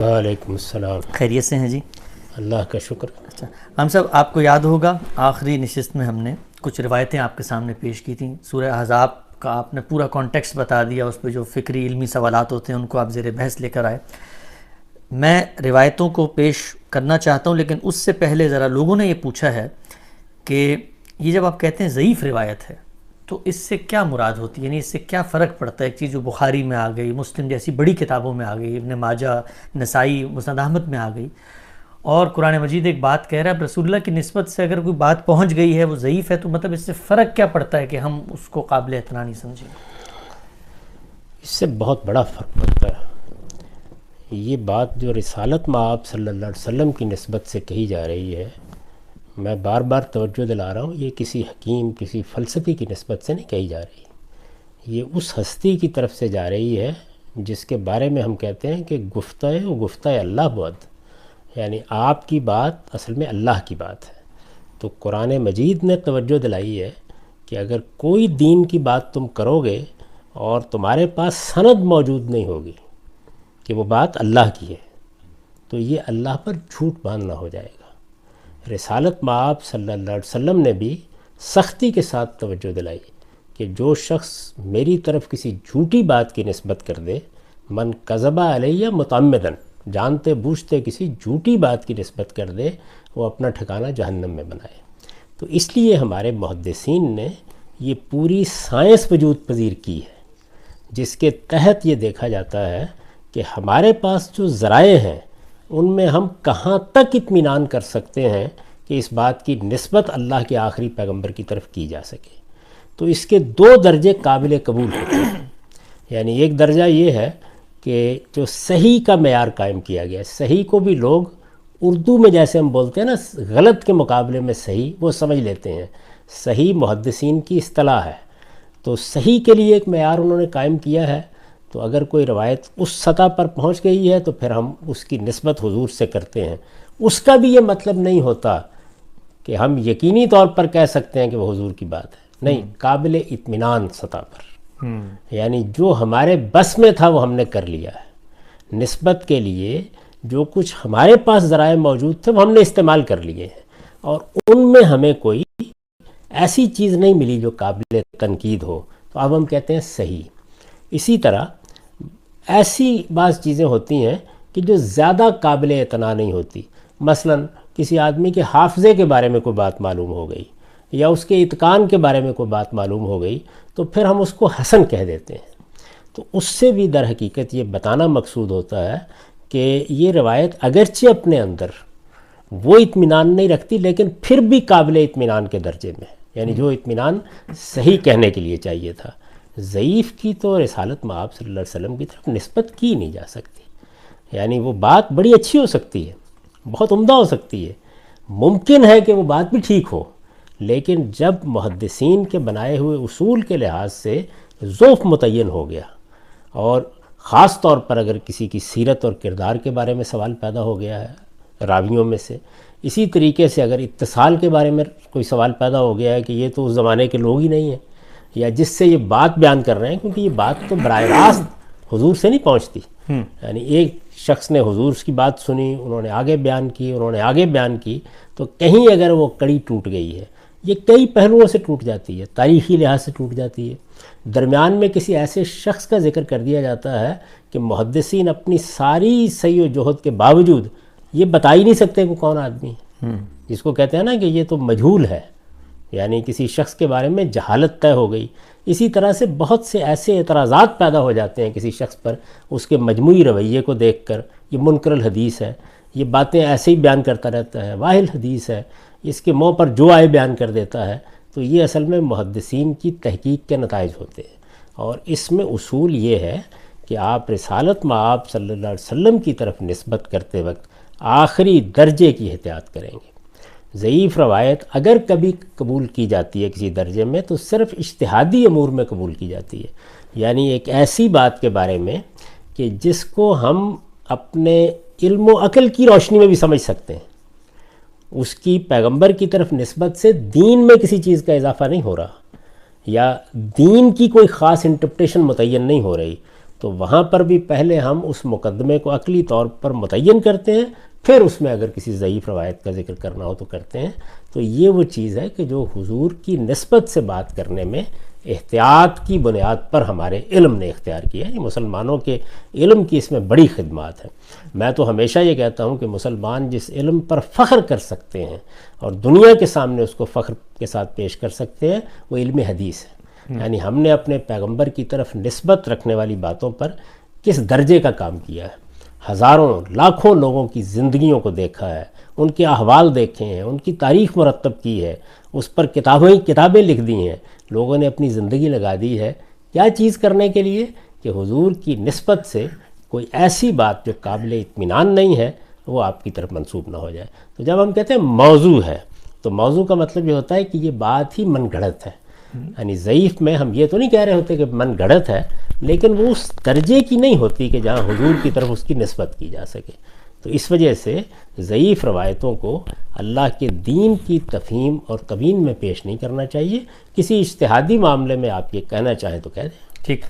وعلیکم السلام۔ خیریت سے ہیں جی؟ اللہ کا شکر۔ اچھا، ہم سب آپ کو یاد ہوگا آخری نشست میں ہم نے کچھ روایتیں آپ کے سامنے پیش کی تھیں۔ سورہ احزاب کا آپ نے پورا کانٹیکسٹ بتا دیا، اس پہ جو فکری علمی سوالات ہوتے ہیں ان کو آپ زیر بحث لے کر آئے۔ میں روایتوں کو پیش کرنا چاہتا ہوں، لیکن اس سے پہلے ذرا لوگوں نے یہ پوچھا ہے کہ یہ جب آپ کہتے ہیں ضعیف روایت ہے تو اس سے کیا مراد ہوتی ہے؟ یعنی اس سے کیا فرق پڑتا ہے؟ ایک چیز جو بخاری میں آ گئی، مسلم جیسی بڑی کتابوں میں آ گئی، ابن ماجہ، نسائی، مسند احمد میں آ گئی، اور قرآن مجید ایک بات کہہ رہا ہے، رسول اللہ کی نسبت سے اگر کوئی بات پہنچ گئی ہے وہ ضعیف ہے، تو مطلب اس سے فرق کیا پڑتا ہے کہ ہم اس کو قابل اعتنا نہیں سمجھیں؟ اس سے بہت بڑا فرق پڑتا ہے۔ یہ بات جو رسالت مآب صلی اللہ علیہ وسلم کی نسبت سے کہی جا رہی ہے، میں بار بار توجہ دلا رہا ہوں، یہ کسی حکیم، کسی فلسفی کی نسبت سے نہیں کہی جا رہی، یہ اس ہستی کی طرف سے جا رہی ہے جس کے بارے میں ہم کہتے ہیں کہ گفتہ اللہ بود، یعنی آپ کی بات اصل میں اللہ کی بات ہے۔ تو قرآن مجید نے توجہ دلائی ہے کہ اگر کوئی دین کی بات تم کرو گے اور تمہارے پاس سند موجود نہیں ہوگی کہ وہ بات اللہ کی ہے، تو یہ اللہ پر جھوٹ باندھنا ہو جائے گا۔ رسالت مآب صلی اللہ علیہ وسلم نے بھی سختی کے ساتھ توجہ دلائی کہ جو شخص میری طرف کسی جھوٹی بات کی نسبت کر دے، من کذب علیہ متعمدن، جانتے بوجھتے کسی جھوٹی بات کی نسبت کر دے، وہ اپنا ٹھکانہ جہنم میں بنائے۔ تو اس لیے ہمارے محدثین نے یہ پوری سائنس وجود پذیر کی ہے، جس کے تحت یہ دیکھا جاتا ہے کہ ہمارے پاس جو ذرائع ہیں ان میں ہم کہاں تک اطمینان کر سکتے ہیں کہ اس بات کی نسبت اللہ کے آخری پیغمبر کی طرف کی جا سکے۔ تو اس کے دو درجے قابل قبول ہوتے ہیں، یعنی ایک درجہ یہ ہے کہ جو صحیح کا معیار قائم کیا گیا ہے، صحیح کو بھی لوگ اردو میں جیسے ہم بولتے ہیں نا غلط کے مقابلے میں صحیح، وہ سمجھ لیتے ہیں، صحیح محدثین کی اصطلاح ہے، تو صحیح کے لیے ایک معیار انہوں نے قائم کیا ہے۔ تو اگر کوئی روایت اس سطح پر پہنچ گئی ہے تو پھر ہم اس کی نسبت حضور سے کرتے ہیں۔ اس کا بھی یہ مطلب نہیں ہوتا کہ ہم یقینی طور پر کہہ سکتے ہیں کہ وہ حضور کی بات ہے، نہیں، قابل اطمینان سطح پر، یعنی جو ہمارے بس میں تھا وہ ہم نے کر لیا ہے۔ نسبت کے لیے جو کچھ ہمارے پاس ذرائع موجود تھے وہ ہم نے استعمال کر لیے ہیں، اور ان میں ہمیں کوئی ایسی چیز نہیں ملی جو قابل تنقید ہو، تو اب ہم کہتے ہیں صحیح۔ اسی طرح ایسی بعض چیزیں ہوتی ہیں کہ جو زیادہ قابل اعتنا نہیں ہوتی، مثلا کسی آدمی کے حافظے کے بارے میں کوئی بات معلوم ہو گئی، یا اس کے اتقان کے بارے میں کوئی بات معلوم ہو گئی، تو پھر ہم اس کو حسن کہہ دیتے ہیں۔ تو اس سے بھی در حقیقت یہ بتانا مقصود ہوتا ہے کہ یہ روایت اگرچہ اپنے اندر وہ اطمینان نہیں رکھتی، لیکن پھر بھی قابل اطمینان کے درجے میں، یعنی جو اطمینان صحیح کہنے کے لیے چاہیے تھا۔ ضعیف کی تو رسالت مآب صلی اللہ علیہ وسلم کی طرف نسبت کی نہیں جا سکتی، یعنی وہ بات بڑی اچھی ہو سکتی ہے، بہت عمدہ ہو سکتی ہے، ممکن ہے کہ وہ بات بھی ٹھیک ہو، لیکن جب محدثین کے بنائے ہوئے اصول کے لحاظ سے ضعف متعین ہو گیا، اور خاص طور پر اگر کسی کی سیرت اور کردار کے بارے میں سوال پیدا ہو گیا ہے راویوں میں سے، اسی طریقے سے اگر اتصال کے بارے میں کوئی سوال پیدا ہو گیا ہے کہ یہ تو اس زمانے کے لوگ ہی نہیں ہیں، یا جس سے یہ بات بیان کر رہے ہیں، کیونکہ یہ بات تو براہ راست حضور سے نہیں پہنچتی، یعنی ایک شخص نے حضور کی بات سنی، انہوں نے آگے بیان کی، انہوں نے آگے بیان کی، تو کہیں اگر وہ کڑی ٹوٹ گئی ہے، یہ کئی پہلوؤں سے ٹوٹ جاتی ہے، تاریخی لحاظ سے ٹوٹ جاتی ہے، درمیان میں کسی ایسے شخص کا ذکر کر دیا جاتا ہے کہ محدثین اپنی ساری سعی و جہد کے باوجود یہ بتا ہی نہیں سکتے کہ کون آدمی ہے، جس کو کہتے ہیں نا کہ یہ تو مجہول ہے، یعنی کسی شخص کے بارے میں جہالت طے ہو گئی۔ اسی طرح سے بہت سے ایسے اعتراضات پیدا ہو جاتے ہیں کسی شخص پر اس کے مجموعی رویے کو دیکھ کر، یہ منکر الحدیث ہے، یہ باتیں ایسے ہی بیان کرتا رہتا ہے، واہل حدیث ہے، اس کے منہ پر جو آئے بیان کر دیتا ہے، تو یہ اصل میں محدثین کی تحقیق کے نتائج ہوتے ہیں۔ اور اس میں اصول یہ ہے کہ آپ رسالت مآب صلی اللہ علیہ وسلم کی طرف نسبت کرتے وقت آخری درجے کی احتیاط کریں گے۔ ضعیف روایت اگر کبھی قبول کی جاتی ہے کسی درجے میں تو صرف اجتہادی امور میں قبول کی جاتی ہے، یعنی ایک ایسی بات کے بارے میں کہ جس کو ہم اپنے علم و عقل کی روشنی میں بھی سمجھ سکتے ہیں، اس کی پیغمبر کی طرف نسبت سے دین میں کسی چیز کا اضافہ نہیں ہو رہا، یا دین کی کوئی خاص انٹرپریٹیشن متعین نہیں ہو رہی، تو وہاں پر بھی پہلے ہم اس مقدمے کو عقلی طور پر متعین کرتے ہیں، پھر اس میں اگر کسی ضعیف روایت کا ذکر کرنا ہو تو کرتے ہیں۔ تو یہ وہ چیز ہے کہ جو حضور کی نسبت سے بات کرنے میں احتیاط کی بنیاد پر ہمارے علم نے اختیار کیا ہے۔ مسلمانوں کے علم کی اس میں بڑی خدمات ہیں۔ میں تو ہمیشہ یہ کہتا ہوں کہ مسلمان جس علم پر فخر کر سکتے ہیں اور دنیا کے سامنے اس کو فخر کے ساتھ پیش کر سکتے ہیں، وہ علم حدیث ہے۔ یعنی ہم نے اپنے پیغمبر کی طرف نسبت رکھنے والی باتوں پر کس درجے کا کام کیا ہے، ہزاروں لاکھوں لوگوں کی زندگیوں کو دیکھا ہے، ان کے احوال دیکھے ہیں، ان کی تاریخ مرتب کی ہے، اس پر کتابیں لکھ دی ہیں، لوگوں نے اپنی زندگی لگا دی ہے، کیا چیز کرنے کے لیے کہ حضور کی نسبت سے کوئی ایسی بات جو قابل اطمینان نہیں ہے وہ آپ کی طرف منسوب نہ ہو جائے۔ تو جب ہم کہتے ہیں موضوع ہے، تو موضوع کا مطلب یہ ہوتا ہے کہ یہ بات ہی من گھڑت ہے۔ یعنی ضعیف میں ہم یہ تو نہیں کہہ رہے ہوتے کہ من گھڑت ہے، لیکن وہ اس درجے کی نہیں ہوتی کہ جہاں حضور کی طرف اس کی نسبت کی جا سکے۔ تو اس وجہ سے ضعیف روایتوں کو اللہ کے دین کی تفہیم اور تبیین میں پیش نہیں کرنا چاہیے۔ کسی اجتہادی معاملے میں آپ یہ کہنا چاہیں تو کہہ دیں۔ ٹھیک۔